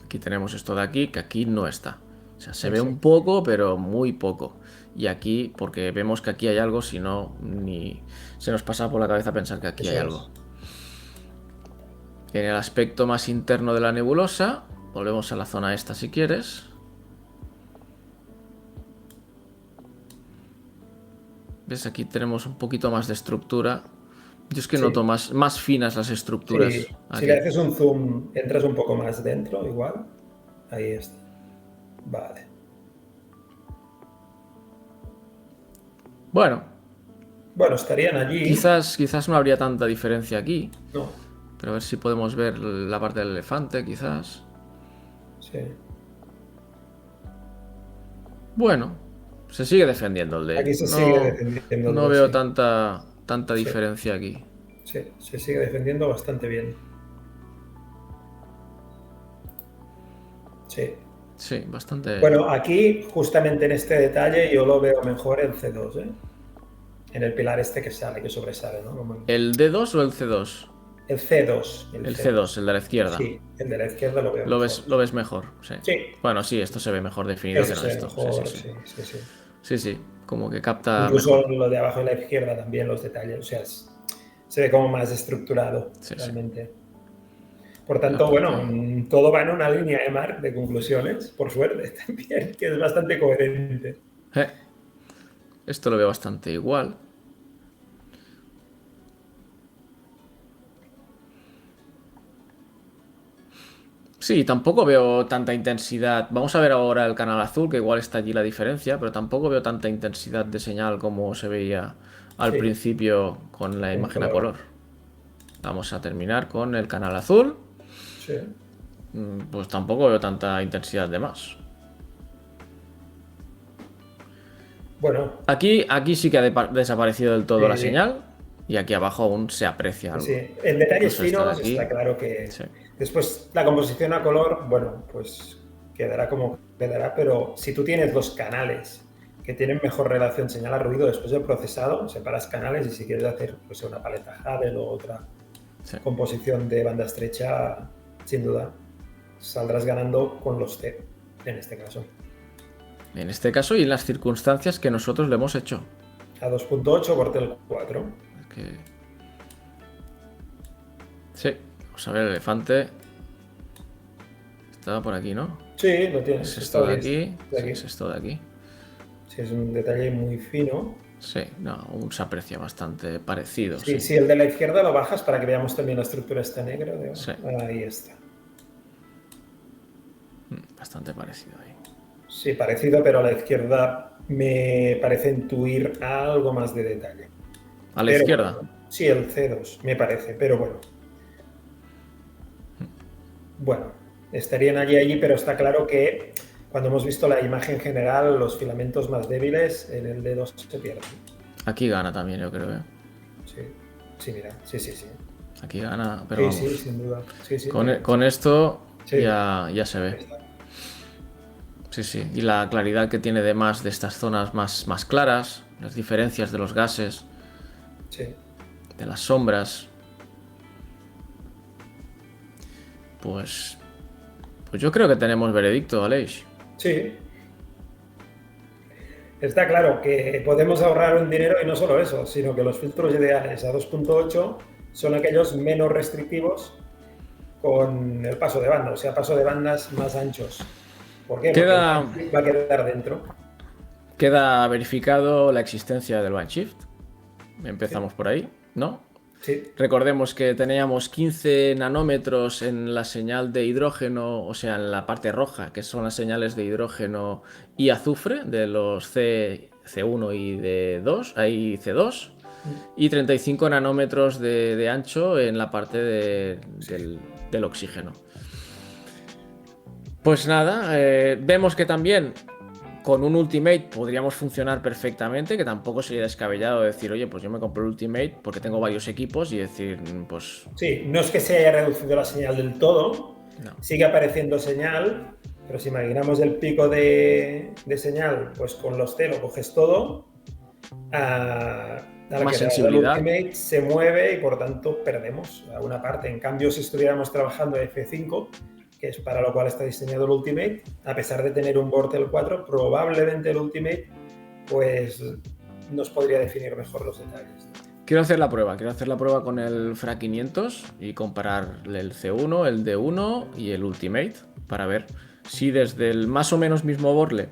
Aquí tenemos esto de aquí, que aquí no está. O sea, se ve un poco, pero muy poco. Y aquí, porque vemos que aquí hay algo, si no, ni se nos pasa por la cabeza pensar que aquí
Eso
hay
es.
algo. En el aspecto más interno de la nebulosa, volvemos a la zona esta si quieres. ¿Ves? Aquí tenemos un poquito más de estructura. Yo es que
Sí.
noto más finas las estructuras.
Sí,
Aquí.
si le haces un zoom, entras un poco más dentro, igual. Ahí está. Vale.
Bueno,
Bueno, estarían allí.
quizás no habría tanta diferencia aquí.
No,
Pero a ver si podemos ver la parte del elefante, quizás.
sí.
Bueno, se sigue defendiendo el de.
Aquí se sigue defendiendo el
No
de,
veo
sí.
tanta diferencia aquí.
Sí, se sigue defendiendo bastante bien. Sí.
Sí, bastante.
Bueno, aquí, justamente en este detalle, yo lo veo mejor el C2, ¿eh? En el pilar este que sale, que sobresale, ¿no? Como
¿El D2 o el C2?
el C2.
El C2, el de la izquierda.
Sí, el de la izquierda lo veo
Lo
mejor.
ves mejor, sí.
Sí.
Bueno, sí, esto se ve mejor definido
Eso
que no
se ve
esto.
mejor,
Sí, sí, sí.
sí, sí, sí.
Sí, sí, como que capta
Incluso
mejor.
lo de abajo de la izquierda también, los detalles, o sea, se ve como más estructurado
Sí, sí.
realmente. Por tanto,
La
bueno,
parte-
todo va en una línea de Marc de conclusiones, por suerte también, que es bastante coherente.
Esto lo veo bastante igual. Sí, tampoco veo tanta intensidad. Vamos a ver ahora el canal azul, que igual está allí la diferencia, pero tampoco veo tanta intensidad de señal como se veía al
Sí.
principio con la
En
imagen a
color.
color. Vamos a terminar con el canal azul.
Sí.
Pues tampoco veo tanta intensidad de más.
Bueno,
Aquí sí que ha desaparecido del todo
Sí.
la señal y aquí abajo aún se aprecia algo.
sí, en detalles
Incluso esta de
finos
aquí.
está claro que
Sí.
después la composición a color, bueno, pues quedará como quedará, pero si tú tienes los canales que tienen mejor relación señal a ruido después del procesado, separas canales y si quieres hacer pues, una paleta Hadel o otra
Sí.
composición de banda estrecha, sin duda, saldrás ganando con los C. en este caso.
En este caso y en las circunstancias que nosotros le hemos hecho.
A 2.8, Bortel 4.
Sí, vamos a ver el elefante. Estaba por aquí, ¿no?
Sí, lo tienes.
Es esto de aquí.
De aquí.
Sí, es esto de aquí.
Sí, es un detalle muy fino.
Sí, no, aún se aprecia bastante parecido.
Sí, sí, el de la izquierda lo bajas para que veamos también la estructura esta negra.
Sí.
Ahí está.
Bastante parecido ahí.
Sí, parecido, pero a la izquierda me parece intuir algo más de detalle.
¿A la izquierda?
Bueno, sí, el C2, me parece, pero bueno. Bueno, estarían allí, pero está claro que cuando hemos visto la imagen general, los filamentos más débiles en el D2 se pierden.
Aquí gana también, yo creo.
Sí, mira, sí.
Aquí gana, pero vamos.
Sí, sin duda. Sí,
con esto
sí.
ya se ve. Sí. Y la claridad que tiene de estas zonas más claras, las diferencias de los gases, de las sombras. Pues yo creo que tenemos veredicto, Aleix.
Sí. Está claro que podemos ahorrar un dinero y no solo eso, sino que los filtros ideales a 2.8 son aquellos menos restrictivos con el paso de banda, o sea, paso de bandas más anchos. ¿Por qué? Porque va a quedar dentro.
Queda verificado la existencia del band shift. Empezamos por ahí, ¿no?
Sí.
Recordemos que teníamos 15 nanómetros en la señal de hidrógeno, o sea, en la parte roja, que son las señales de hidrógeno y azufre de los C1 y C2, y 35 nanómetros de ancho en la parte del oxígeno. Pues nada, vemos que también con un Ultimate podríamos funcionar perfectamente, que tampoco sería descabellado decir, oye, pues yo me compro el Ultimate porque tengo varios equipos y decir, pues...
Sí, no es que se haya reducido la señal del todo, no. Sigue apareciendo señal, pero si imaginamos el pico de señal, pues con los T lo coges todo, a la
más
que
sensibilidad.
El Ultimate se mueve y por tanto perdemos alguna parte. En cambio, si estuviéramos trabajando F5, que es para lo cual está diseñado el Ultimate, a pesar de tener un Bortel 4, probablemente el Ultimate pues nos podría definir mejor los detalles.
Quiero hacer la prueba con el FRA 500 y comparar el C1, el D1 y el Ultimate para ver si desde el más o menos mismo Borle,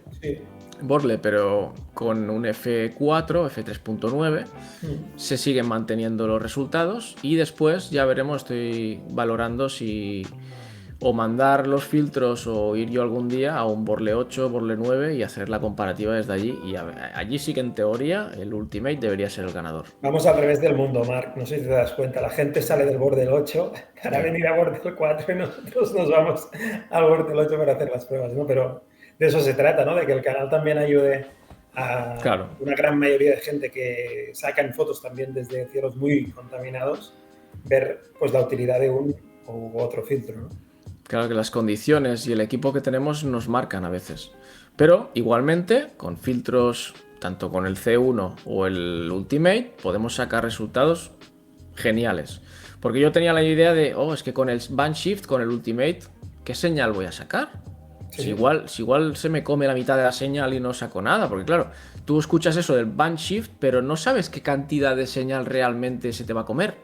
pero con un F4, F3.9, se siguen manteniendo los resultados y después ya veremos, estoy valorando si o mandar los filtros o ir yo algún día a un Borle 8, Borle 9 y hacer la comparativa desde allí. Y allí sí que en teoría el Ultimate debería ser el ganador.
Vamos al revés del mundo, Marc. No sé si te das cuenta. La gente sale del Borle 8 para venir a Borle 4 y nosotros nos vamos al Borle 8 para hacer las pruebas, ¿no? Pero de eso se trata, ¿no? De que el canal también ayude a una gran mayoría de gente que sacan fotos también desde cielos muy contaminados, ver pues la utilidad de un u otro filtro, ¿no?
Claro que las condiciones y el equipo que tenemos nos marcan a veces. Pero igualmente, con filtros, tanto con el C1 o el Ultimate, podemos sacar resultados geniales. Porque yo tenía la idea de, es que con el Band Shift, con el Ultimate, ¿qué señal voy a sacar? Sí. Si igual se me come la mitad de la señal y no saco nada. Porque claro, tú escuchas eso del Band Shift, pero no sabes qué cantidad de señal realmente se te va a comer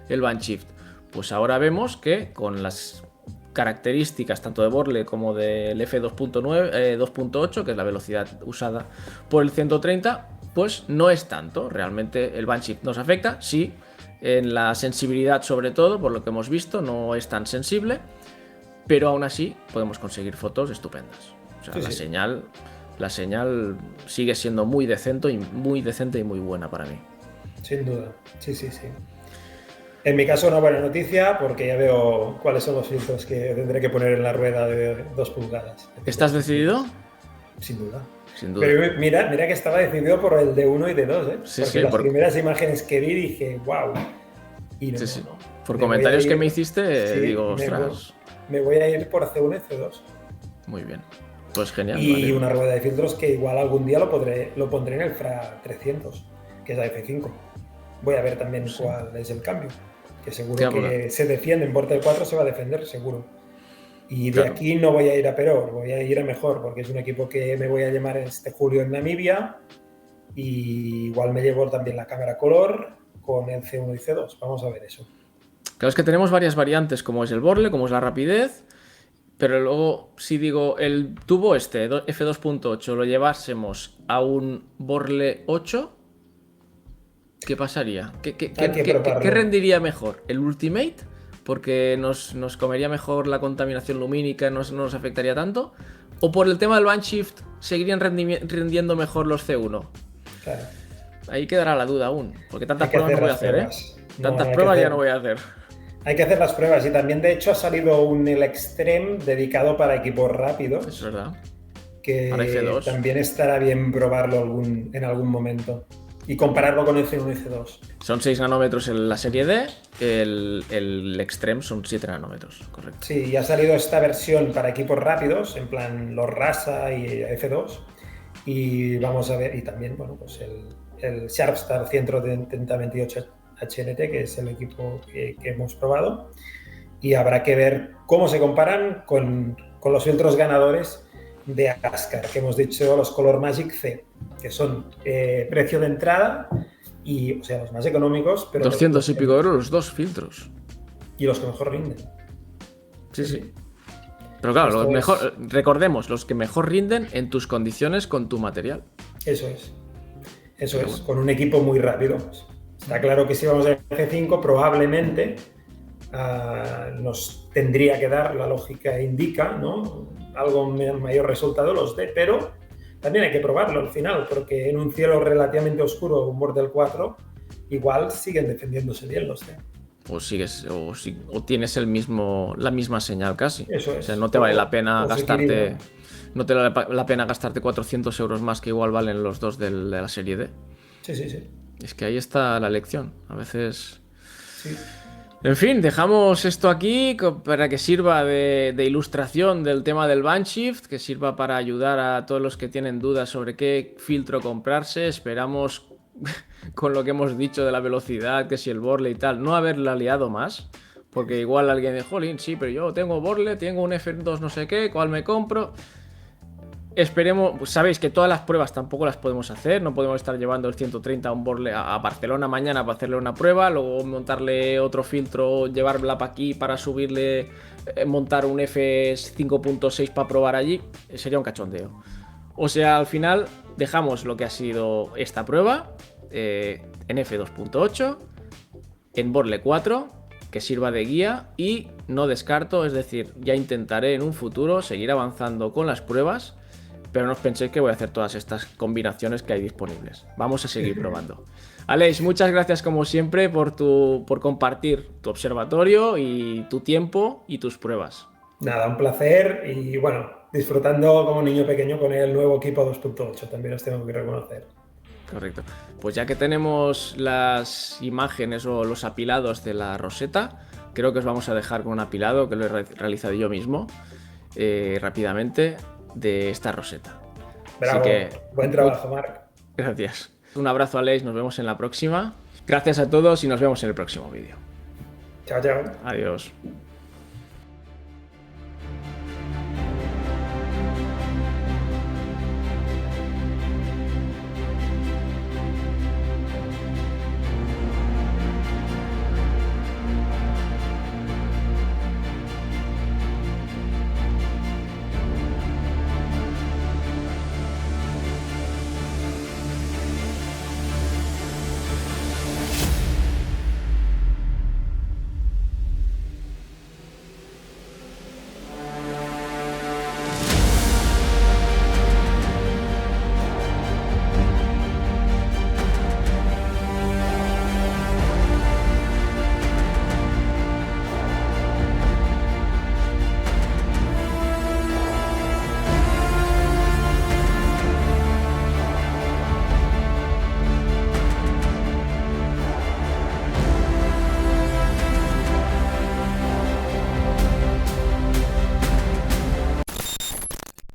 el Band Shift. Pues ahora vemos que con las características tanto de Borle como del F2.8, que es la velocidad usada por el 130, pues no es tanto. Realmente el band shift nos afecta, sí, en la sensibilidad sobre todo, por lo que hemos visto, no es tan sensible, pero aún así podemos conseguir fotos estupendas. O sea, la señal sigue siendo muy decente y muy buena para mí.
Sin duda, sí. En mi caso, una buena noticia, porque ya veo cuáles son los filtros que tendré que poner en la rueda de 2 pulgadas.
¿Estás decidido?
Sin duda. Pero mira que estaba decidido por el D1 y D2, ¿eh?
Sí,
porque las primeras imágenes que vi dije, wow. Y no.
Por comentarios que me hiciste, digo, ostras.
Me voy a ir por C1 y C2.
Muy bien. Pues genial.
Y vale. Una rueda de filtros que igual algún día lo pondré en el FRA 300, que es la F5. Voy a ver también cuál es el cambio. Que seguro que se defiende en Bortel 4, se va a defender, seguro. Y de
Claro.
aquí no voy a ir a peor, voy a ir a mejor, porque es un equipo que me voy a llamar este julio en Namibia y igual me llevo también la cámara color con el C1 y C2. Vamos a ver eso.
Claro, es que tenemos varias variantes, como es el Borle, como es la rapidez, pero luego, si digo, el tubo este, F2.8, lo llevásemos a un Borle 8, ¿qué pasaría?
Hay que probarlo.
¿Qué rendiría mejor? ¿El Ultimate? Porque nos comería mejor la contaminación lumínica, no nos afectaría tanto. ¿O por el tema del Bandshift seguirían rindiendo mejor los C1?
Claro.
Ahí quedará la duda aún, porque tantas
Hay que
pruebas no
hacer
voy a
las
hacer,
pruebas.
¿eh? Tantas
hay que
pruebas ya
hacer-
no voy a hacer.
Hay que hacer las pruebas y también de hecho ha salido el Extreme dedicado para equipos rápidos,
Eso es verdad.
que
Para F2.
también estará bien probarlo en algún momento y compararlo con el C1 y C2.
Son 6 nanómetros en la serie D, el Extreme son 7 nanómetros, correcto.
Sí, y ha salido esta versión para equipos rápidos, en plan los Rasa y F2. Y vamos a ver, y también, bueno, pues el Sharpstar 13028 HNT, que es el equipo que hemos probado. Y habrá que ver cómo se comparan con los filtros ganadores de Askar, que hemos dicho los Color Magic C, que son precio de entrada y, o sea, los más económicos, pero
200 y pico euros los dos filtros.
y los que mejor rinden.
Sí, sí. Pero claro,
Esto
los
es-
mejor, recordemos, los que mejor rinden en tus condiciones con tu material.
Eso es. Eso
Pero
es,
bueno.
con un equipo muy rápido. Está claro que si vamos a F5, probablemente nos tendría que dar, la lógica indica, ¿no? Algo mayor resultado los D, pero también hay que probarlo al final, porque en un cielo relativamente oscuro, un Border 4, igual siguen defendiéndose bien los D.
O sigues, o tienes la misma señal casi.
Eso es.
O sea, no te vale la pena
O se
gastarte.
equilibra.
No te vale la pena gastarte 400 euros más que igual valen los dos de la serie D.
Sí, sí, sí.
Es que ahí está la lección. A veces.
Sí.
En fin, dejamos esto aquí para que sirva de ilustración del tema del Bandshift, que sirva para ayudar a todos los que tienen dudas sobre qué filtro comprarse. Esperamos, con lo que hemos dicho de la velocidad, que si el Borle y tal, no haberla liado más. Porque igual alguien dice, jolín, sí, pero yo tengo Borle, tengo un F2 no sé qué, ¿cuál me compro? Esperemos, pues sabéis que todas las pruebas tampoco las podemos hacer, no podemos estar llevando el 130 a un Borle a Barcelona mañana para hacerle una prueba, luego montarle otro filtro, llevarla para aquí para subirle, montar un F5.6 para probar allí, sería un cachondeo. O sea, al final dejamos lo que ha sido esta prueba en F2.8, en Borle 4, que sirva de guía y no descarto, es decir, ya intentaré en un futuro seguir avanzando con las pruebas. Pero no os penséis que voy a hacer todas estas combinaciones que hay disponibles. Vamos a seguir probando. Aleix, muchas gracias como siempre por compartir tu observatorio y tu tiempo y tus pruebas.
Nada, un placer y bueno, disfrutando como niño pequeño con el nuevo equipo 2.8, también os tengo que reconocer.
Correcto. Pues ya que tenemos las imágenes o los apilados de la roseta, creo que os vamos a dejar con un apilado que lo he realizado yo mismo rápidamente de esta roseta.
Bravo,
Así que,
buen trabajo, Marc.
Gracias. Un abrazo, Aleix, nos vemos en la próxima. Gracias a todos y nos vemos en el próximo vídeo.
Chao, chao.
Adiós.